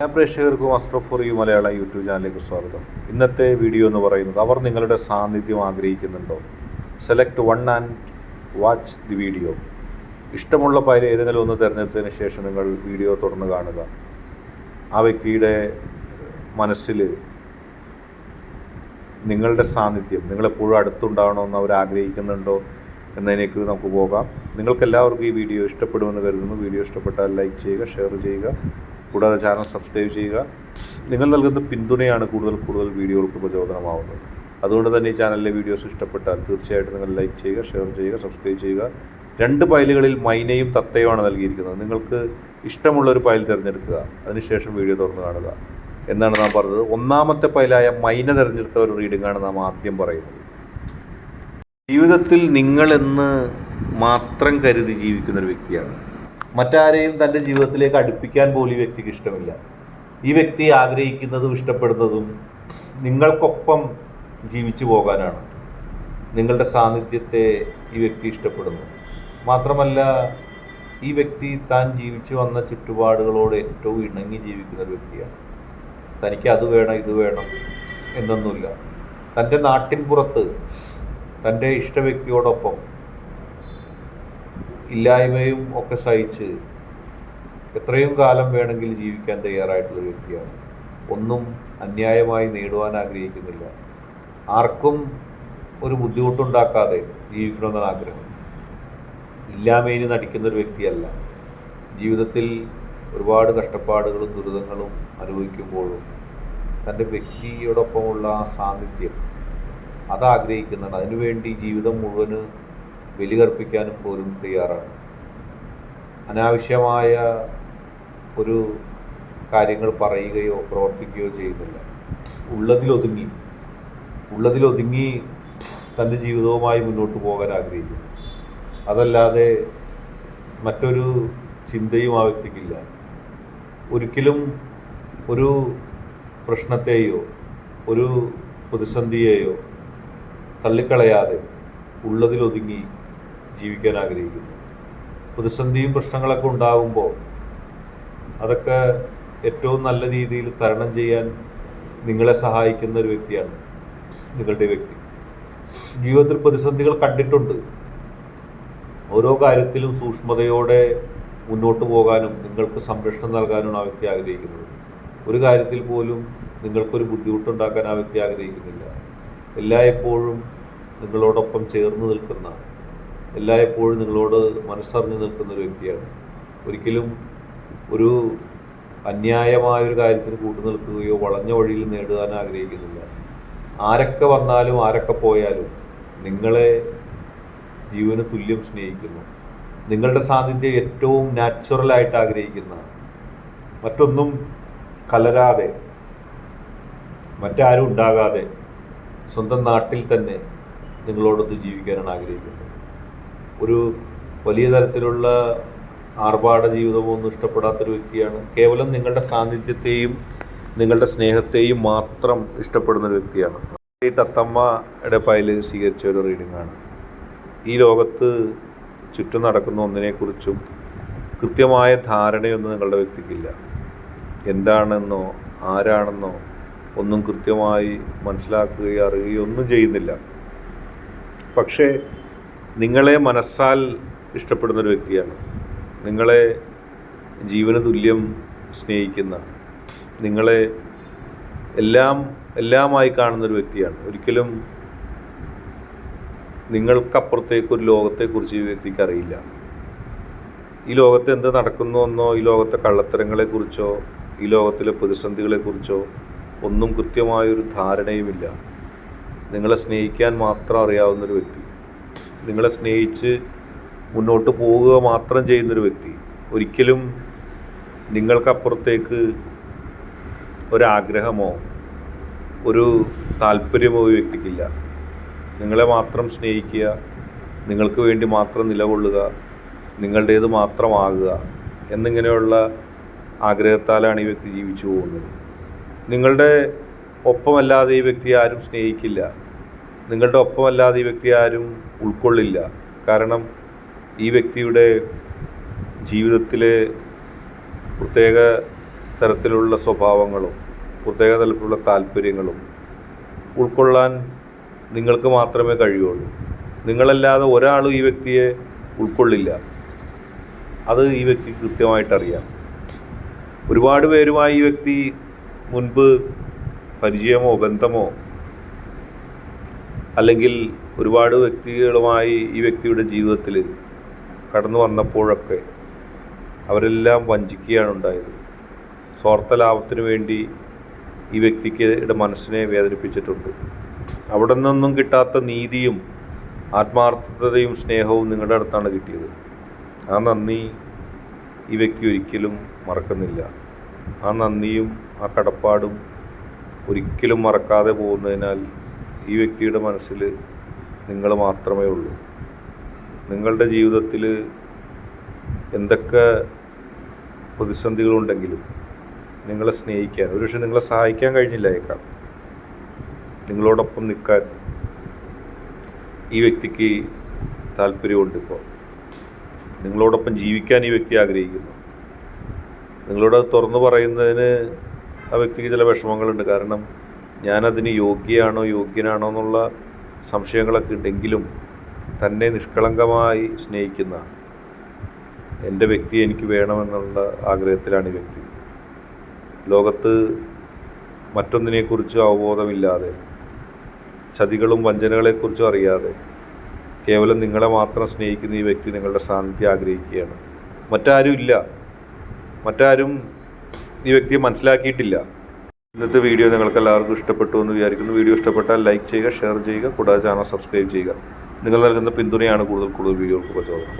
പ്രേക്ഷകർക്കും astro for you Malayalam YouTube ചാനലിലേക്ക് സ്വാഗതം. ഇന്നത്തെ വീഡിയോ എന്ന് പറയുന്നത്, അവർ നിങ്ങളുടെ സാന്നിധ്യം ആഗ്രഹിക്കുന്നുണ്ടോ? Select one and watch the video. ഇഷ്ടമുള്ള ഫയൽ ഏതെങ്കിലും ഒന്ന് തിരഞ്ഞെടുത്തതിന് ശേഷം നിങ്ങൾ വീഡിയോ തുറന്ന് കാണുക. ആ വ്യക്തിയുടെ മനസ്സിൽ നിങ്ങളുടെ സാന്നിധ്യം നിങ്ങളെപ്പോഴും അടുത്തുണ്ടാകണമെന്ന് അവർ ആഗ്രഹിക്കുന്നുണ്ടോ എന്നതിലേക്ക് നമുക്ക് പോകാം. നിങ്ങൾക്കെല്ലാവർക്കും ഈ വീഡിയോ ഇഷ്ടപ്പെടുമെന്ന് കരുതുന്നു. വീഡിയോ ഇഷ്ടപ്പെട്ടാൽ ലൈക്ക് ചെയ്യുക, ഷെയർ ചെയ്യുക, കൂടാതെ ചാനൽ സബ്സ്ക്രൈബ് ചെയ്യുക. നിങ്ങൾ നൽകുന്ന പിന്തുണയാണ് കൂടുതൽ വീഡിയോകൾക്ക് പ്രചോദനമാവുന്നത്. അതുകൊണ്ട് തന്നെ ഈ ചാനലിലെ വീഡിയോസ് ഇഷ്ടപ്പെട്ടാൽ തീർച്ചയായിട്ടും നിങ്ങൾ ലൈക്ക് ചെയ്യുക, ഷെയർ ചെയ്യുക, സബ്സ്ക്രൈബ് ചെയ്യുക. 2 ഫയലുകളിൽ മൈനയും തത്തയുമാണ് നൽകിയിരിക്കുന്നത്. നിങ്ങൾക്ക് ഇഷ്ടമുള്ളൊരു ഫയൽ തിരഞ്ഞെടുക്കുക, അതിനുശേഷം വീഡിയോ തുറന്ന് കാണുക എന്നാണ് നാം പറഞ്ഞത്. ഒന്നാമത്തെ ഫയലായ മൈന തിരഞ്ഞെടുത്ത ഒരു റീഡിംഗാണ് നാം ആദ്യം പറയുന്നത്. ജീവിതത്തിൽ നിങ്ങളെന്ന് മാത്രം കരുതി ജീവിക്കുന്നൊരു വ്യക്തിയാണ്. മറ്റാരെയും തൻ്റെ ജീവിതത്തിലേക്ക് അടുപ്പിക്കാൻ പോലും ഈ വ്യക്തിക്ക് ഇഷ്ടമില്ല. ഈ വ്യക്തി ആഗ്രഹിക്കുന്നതും ഇഷ്ടപ്പെടുന്നതും നിങ്ങൾക്കൊപ്പം ജീവിച്ചു പോകാനാണ്. നിങ്ങളുടെ സാന്നിധ്യത്തെ ഈ വ്യക്തി ഇഷ്ടപ്പെടുന്നു. മാത്രമല്ല, ഈ വ്യക്തി താൻ ജീവിച്ചു വന്ന ചുറ്റുപാടുകളോട് ഏറ്റവും ഇണങ്ങി ജീവിക്കുന്ന ഒരു വ്യക്തിയാണ്. തനിക്ക് അത് വേണം ഇത് വേണം എന്നൊന്നുമില്ല. തൻ്റെ നാട്ടിൻ പുറത്ത് തൻ്റെ ഇഷ്ട വ്യക്തിയോടൊപ്പം ഇല്ലായ്മയും ഒക്കെ സഹിച്ച് എത്രയും കാലം വേണമെങ്കിൽ ജീവിക്കാൻ തയ്യാറായിട്ടുള്ള വ്യക്തിയാണ്. ഒന്നും അന്യായമായി നേടുവാൻ ആഗ്രഹിക്കുന്നില്ല. ആർക്കും ഒരു ബുദ്ധിമുട്ടുണ്ടാക്കാതെ ജീവിക്കണമെന്നാണ് ആഗ്രഹം. ഇല്ലാമേനി നടിക്കുന്നൊരു വ്യക്തിയല്ല. ജീവിതത്തിൽ ഒരുപാട് കഷ്ടപ്പാടുകളും ദുരിതങ്ങളും അനുഭവിക്കുമ്പോഴും തൻ്റെ വ്യക്തിയോടൊപ്പമുള്ള ആ സാന്നിധ്യം അതാഗ്രഹിക്കുന്നുണ്ട്. അതിനുവേണ്ടി ജീവിതം മുഴുവന് ബലികർപ്പിക്കാനും പോലും തയ്യാറാണ്. അനാവശ്യമായ ഒരു കാര്യങ്ങൾ പറയുകയോ പ്രവർത്തിക്കുകയോ ചെയ്യുന്നില്ല. ഉള്ളതിലൊതുങ്ങി തൻ്റെ ജീവിതവുമായി മുന്നോട്ട് പോകാൻ ആഗ്രഹിക്കുന്നു. അതല്ലാതെ മറ്റൊരു ചിന്തയും ആ വ്യക്തിക്കില്ല. ഒരിക്കലും ഒരു പ്രശ്നത്തെയോ ഒരു പ്രതിസന്ധിയെയോ തള്ളിക്കളയാതെ ഉള്ളതിലൊതുങ്ങി ജീവിക്കാൻ ആഗ്രഹിക്കുന്നു. പ്രതിസന്ധിയും പ്രശ്നങ്ങളൊക്കെ ഉണ്ടാകുമ്പോൾ അതൊക്കെ ഏറ്റവും നല്ല രീതിയിൽ തരണം ചെയ്യാൻ നിങ്ങളെ സഹായിക്കുന്ന ഒരു വ്യക്തിയാണ് നിങ്ങളുടെ വ്യക്തി. ജീവിതത്തിൽ പ്രതിസന്ധികൾ കണ്ടിട്ടുണ്ട്. ഓരോ കാര്യത്തിലും സൂക്ഷ്മതയോടെ മുന്നോട്ട് പോകാനും നിങ്ങൾക്ക് സംരക്ഷണം നൽകാനും ആ വ്യക്തി ആഗ്രഹിക്കുന്നത്. ഒരു കാര്യത്തിൽ പോലും നിങ്ങൾക്കൊരു ബുദ്ധിമുട്ടുണ്ടാക്കാൻ ആ വ്യക്തി ആഗ്രഹിക്കുന്നില്ല. എല്ലായ്പ്പോഴും നിങ്ങളോടൊപ്പം ചേർന്ന് നിൽക്കുന്ന, എല്ലായ്പ്പോഴും നിങ്ങളോട് മനസ്സറിഞ്ഞ് നിൽക്കുന്ന ഒരു വ്യക്തിയാണ്. ഒരിക്കലും ഒരു അന്യായമായൊരു കാര്യത്തിന് കൂട്ടുനിൽക്കുകയോ വളഞ്ഞ വഴിയിൽ നേടുവാൻ ആഗ്രഹിക്കുന്നില്ല. ആരൊക്കെ വന്നാലും ആരൊക്കെ പോയാലും നിങ്ങളെ ജീവന് തുല്യം സ്നേഹിക്കുന്നു. നിങ്ങളുടെ സാന്നിധ്യം ഏറ്റവും നാച്ചുറലായിട്ട് ആഗ്രഹിക്കുന്ന, മറ്റൊന്നും കലരാതെ മറ്റാരും ഉണ്ടാകാതെ സ്വന്തം നാട്ടിൽ തന്നെ നിങ്ങളോടൊത്ത് ജീവിക്കാനാണ് ആഗ്രഹിക്കുന്നത്. ഒരു വലിയ തരത്തിലുള്ള ആർഭാട ജീവിതമൊന്നും ഇഷ്ടപ്പെടാത്തൊരു വ്യക്തിയാണ്. കേവലം നിങ്ങളുടെ സാന്നിധ്യത്തെയും നിങ്ങളുടെ സ്നേഹത്തെയും മാത്രം ഇഷ്ടപ്പെടുന്നൊരു വ്യക്തിയാണ്. ഈ തത്തമ്മയുടെ ഫയൽ സ്വീകരിച്ച ഒരു റീഡിങ്ങാണ്. ഈ ലോകത്ത് ചുറ്റും നടക്കുന്ന ഒന്നിനെക്കുറിച്ചും കൃത്യമായ ധാരണയൊന്നും നിങ്ങളുടെ വ്യക്തിക്കില്ല. എന്താണെന്നോ ആരാണെന്നോ ഒന്നും കൃത്യമായി മനസ്സിലാക്കുകയോ അറിയുകയോ ഒന്നും ചെയ്യുന്നില്ല. പക്ഷേ നിങ്ങളെ മനസ്സാൽ ഇഷ്ടപ്പെടുന്നൊരു വ്യക്തിയാണ്. നിങ്ങളെ ജീവന് തുല്യം സ്നേഹിക്കുന്ന, നിങ്ങളെ എല്ലാമായി കാണുന്നൊരു വ്യക്തിയാണ്. ഒരിക്കലും നിങ്ങൾക്കപ്പുറത്തേക്കൊരു ലോകത്തെക്കുറിച്ച് ഈ വ്യക്തിക്ക് അറിയില്ല. ഈ ലോകത്ത് എന്ത് നടക്കുന്നുവെന്നോ ഈ ലോകത്തെ കള്ളത്തരങ്ങളെക്കുറിച്ചോ ഈ ലോകത്തിലെ പ്രതിസന്ധികളെക്കുറിച്ചോ ഒന്നും കൃത്യമായൊരു ധാരണയുമില്ല. നിങ്ങളെ സ്നേഹിക്കാൻ മാത്രം അറിയാവുന്നൊരു വ്യക്തി, നിങ്ങളെ സ്നേഹിച്ച് മുന്നോട്ട് പോവുക മാത്രം ചെയ്യുന്നൊരു വ്യക്തി. ഒരിക്കലും നിങ്ങൾക്കപ്പുറത്തേക്ക് ഒരാഗ്രഹമോ ഒരു താല്പര്യമോ ഈ വ്യക്തിക്കില്ല. നിങ്ങളെ മാത്രം സ്നേഹിക്കുക, നിങ്ങൾക്ക് വേണ്ടി മാത്രം നിലകൊള്ളുക, നിങ്ങളുടേത് മാത്രമാകുക എന്നിങ്ങനെയുള്ള ആഗ്രഹത്താലാണ് ഈ വ്യക്തി ജീവിച്ചു പോകുന്നത്. നിങ്ങളുടെ ഒപ്പമല്ലാതെ ഈ വ്യക്തി ആരും സ്നേഹിക്കില്ല. നിങ്ങളുടെ ഒപ്പമല്ലാതെ ഈ വ്യക്തി ആരും ഉൾക്കൊള്ളില്ല. കാരണം ഈ വ്യക്തിയുടെ ജീവിതത്തിലെ പ്രത്യേക തരത്തിലുള്ള സ്വഭാവങ്ങളും പ്രത്യേക തരത്തിലുള്ള താല്പര്യങ്ങളും ഉൾക്കൊള്ളാൻ നിങ്ങൾക്ക് മാത്രമേ കഴിയുള്ളൂ. നിങ്ങളല്ലാതെ ഒരാളും ഈ വ്യക്തിയെ ഉൾക്കൊള്ളില്ല. അത് ഈ വ്യക്തിക്ക് കൃത്യമായിട്ടറിയാം. ഒരുപാട് പേരുമായി ഈ വ്യക്തി മുൻപ് പരിചയമോ ബന്ധമോ അല്ലെങ്കിൽ ഒരുപാട് വ്യക്തികളുമായി ഈ വ്യക്തിയുടെ ജീവിതത്തിൽ കടന്നു വന്നപ്പോഴൊക്കെ അവരെല്ലാം വഞ്ചിക്കുകയാണ് ഉണ്ടായത്. സ്വാർത്ഥ ലാഭത്തിന് വേണ്ടി ഈ വ്യക്തിയുടെ മനസ്സിനെ വേദനിപ്പിച്ചിട്ടുണ്ട്. അവിടെ നിന്നൊന്നും കിട്ടാത്ത നീതിയും ആത്മാർത്ഥതയും സ്നേഹവും നിങ്ങളുടെ അടുത്താണ് കിട്ടിയത്. ആ നന്ദി ഈ വ്യക്തി ഒരിക്കലും മറക്കുന്നില്ല. ആ നന്ദിയും ആ കടപ്പാടും ഒരിക്കലും മറക്കാതെ പോകുന്നതിനാൽ ഈ വ്യക്തിയുടെ മനസ്സിൽ നിങ്ങൾ മാത്രമേ ഉള്ളൂ. നിങ്ങളുടെ ജീവിതത്തിൽ എന്തൊക്കെ പ്രതിസന്ധികളുണ്ടെങ്കിലും നിങ്ങളെ സ്നേഹിക്കാൻ, ഒരുപക്ഷെ നിങ്ങളെ സഹായിക്കാൻ കഴിഞ്ഞില്ലായേക്കാം, നിങ്ങളോടൊപ്പം നിൽക്കാൻ ഈ വ്യക്തിക്ക് താല്പര്യമുണ്ട്. ഇപ്പോൾ നിങ്ങളോടൊപ്പം ജീവിക്കാൻ ഈ വ്യക്തി ആഗ്രഹിക്കുന്നു. നിങ്ങളോട് തുറന്നു പറയുന്നതിന് ആ വ്യക്തിക്ക് ചില വിഷമങ്ങളുണ്ട്. കാരണം ഞാനതിന് യോഗ്യനാണോ എന്നുള്ള സംശയങ്ങളൊക്കെ ഉണ്ടെങ്കിലും തന്നെ നിഷ്കളങ്കമായി സ്നേഹിക്കുന്ന എൻ്റെ വ്യക്തി എനിക്ക് വേണമെന്നുള്ള ആഗ്രഹത്തിലാണ് ഈ വ്യക്തി. ലോകത്ത് മറ്റൊന്നിനെക്കുറിച്ചും അവബോധമില്ലാതെ, ചതികളും വഞ്ചനകളെക്കുറിച്ചും അറിയാതെ കേവലം നിങ്ങളെ മാത്രം സ്നേഹിക്കുന്ന ഈ വ്യക്തി നിങ്ങളുടെ സാന്നിധ്യം ആഗ്രഹിക്കുകയാണ്. മറ്റാരും ഈ വ്യക്തിയെ മനസ്സിലാക്കിയിട്ടില്ല. ഇന്നത്തെ വീഡിയോ നിങ്ങൾക്ക് എല്ലാവർക്കും ഇഷ്ടപ്പെട്ടു എന്ന് വിചാരിക്കുന്നു. വീഡിയോ ഇഷ്ടപ്പെട്ടാൽ ലൈക്ക് ചെയ്യുക, ഷെയർ ചെയ്യുക, കൂടാതെ ചാനൽ സബ്സ്ക്രൈബ് ചെയ്യുക. നിങ്ങൾ നൽകുന്ന പിന്തുണയാണ് കൂടുതൽ വീഡിയോകൾക്ക് പ്രചോദനം.